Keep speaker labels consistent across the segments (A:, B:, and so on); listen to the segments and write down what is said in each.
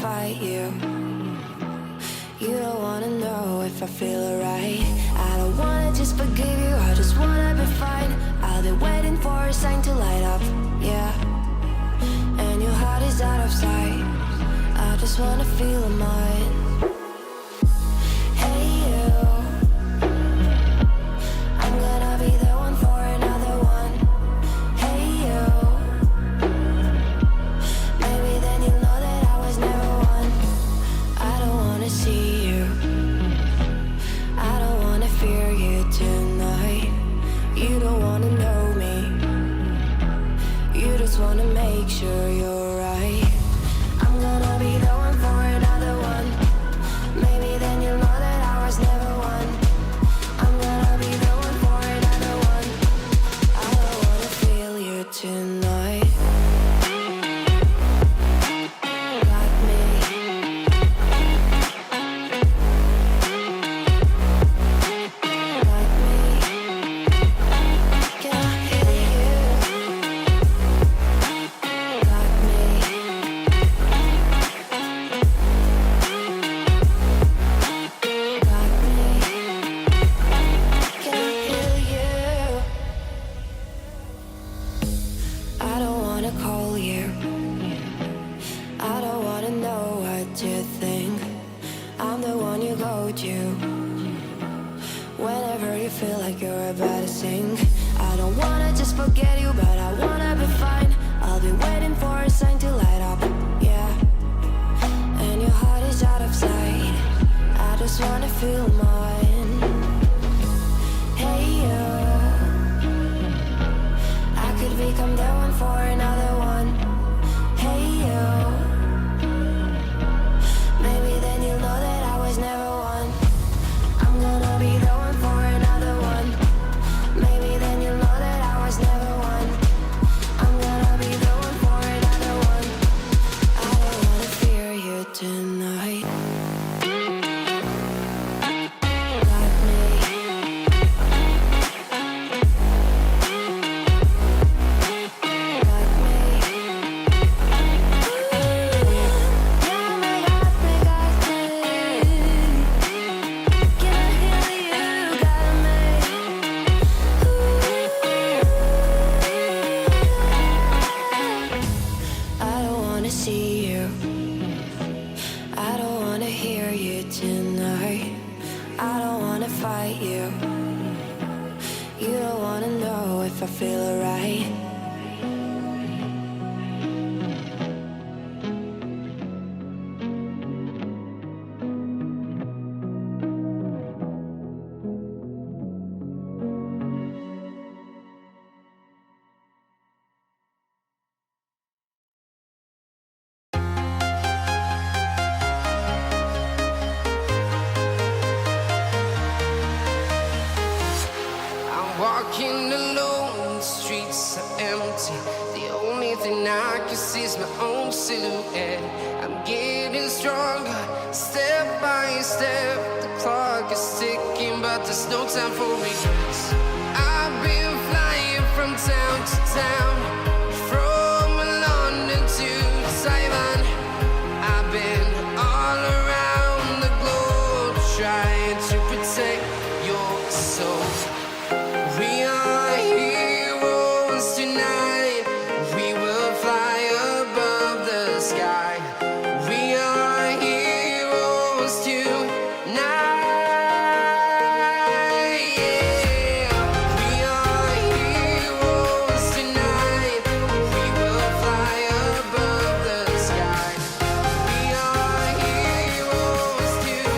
A: fight you. You don't wanna know if I feel alright. I don't wanna just forgive you, I just wanna be fine. I'll be waiting for a sign to light up, yeah. And your heart is out of sight. I just wanna feel mine. Hey you, I'm gonna be the one for another one. Hey you, maybe then you'll know that I was never one. I don't wanna see you, I don't wanna fear you tonight. You don't wanna know me, you just wanna make sure you're right. I'm gonna be the one for another one. Maybe then you'll know that I was never one. I'm gonna be the one for another one. I don't wanna feel you tonight. Got me. Got me. Can I hear you? Got me. Got me. Can I hear you? I don't wanna call you, I don't wanna know what you think. I'm the one you go to whenever you feel like you're about to sink. I don't wanna just forget you, but I wanna be fine. I'll be waiting for a sign to light up, yeah. And your heart is out of sight. I just wanna feel mine. Hey you, I could become the one for another one. Hey you, maybe then you'll know that I was never one. I'm gonna be the one for another one. Maybe then you'll know that I was never one. I'm gonna be the one for another one. I don't wanna fear you tonight. Got me. Got me. Yeah, me, got me, got me. Can I hear you? Got me. I don't wanna see you, I don't wanna hear you tonight. I don't wanna fight you. You don't wanna know if I feel alright.
B: I'm walking alone, the streets are empty. The only thing I can see is my own silhouette. I'm getting stronger, step by step. The clock is ticking, but there's no time for regrets. I've been flying from town to town, from London to Taiwan. I've been all around the globe trying to protect your soul. We are heroes tonight. We will fly above the sky. We are heroes tonight. Yeah. We are heroes tonight. We will fly above the sky. We are heroes tonight.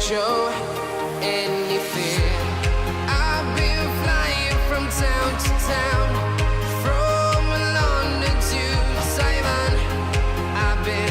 B: Show any fear. I've been flying from town to town, from London to Taiwan. I've been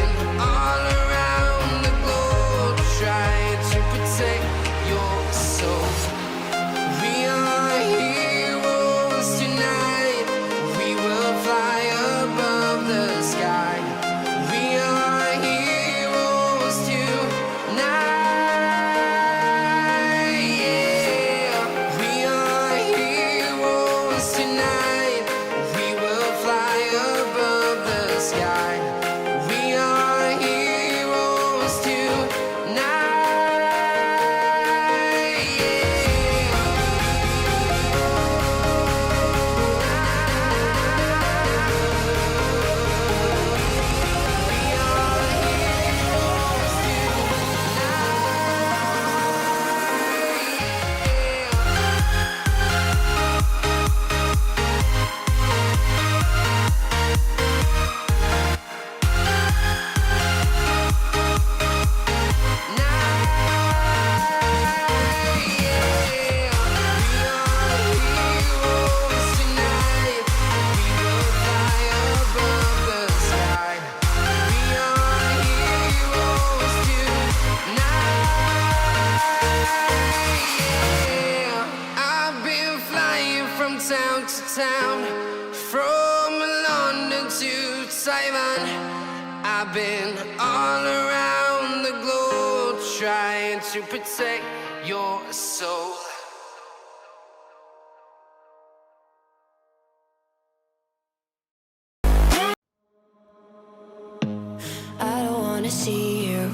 B: Simon. I've been all around the globe trying to protect your soul.
A: I don't wanna see you.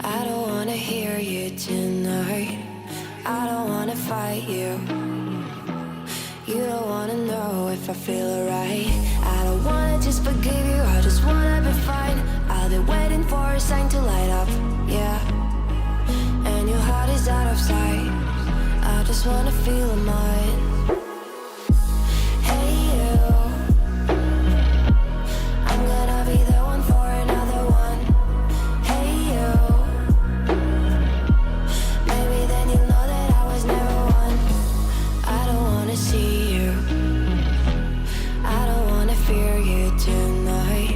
A: I don't wanna hear you tonight. I don't wanna fight you. You don't wanna know if I feel alright. I don't wanna just forgive you, I just wanna be fine. I'll be waiting for a sign to light up, yeah. And your heart is out of sight. I just wanna feel mine. Hey you, I'm gonna be the one for another one. Hey you, maybe then you'll know that I was never one. I don't wanna see you, I don't wanna fear you tonight.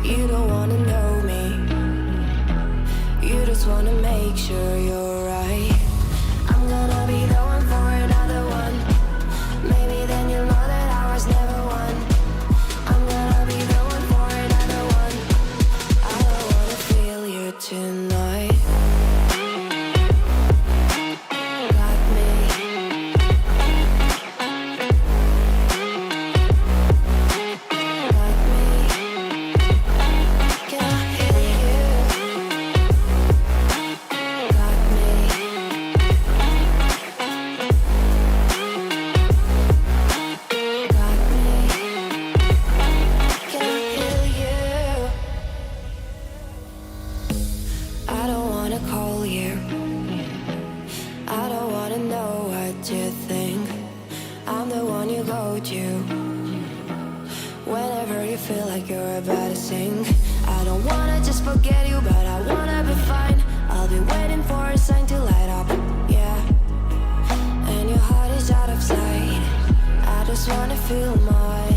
A: You don't wanna know me, you just wanna make sure you're right. I'm gonna be the one for another one. Maybe then you'll know that I was never one. I'm gonna be the one for another one. I don't wanna feel you tonight. Got me. Got me. Can I hear you? Got me. Got me. Can I hear you? I don't wanna call you. I don't wanna know what you think. I'm the one you go to whenever you feel like you're about to sink. I don't wanna just forget you, but I wanna be fine. I'll be waiting for a sign to light up, yeah. And your heart is out of sight. I just wanna feel mine.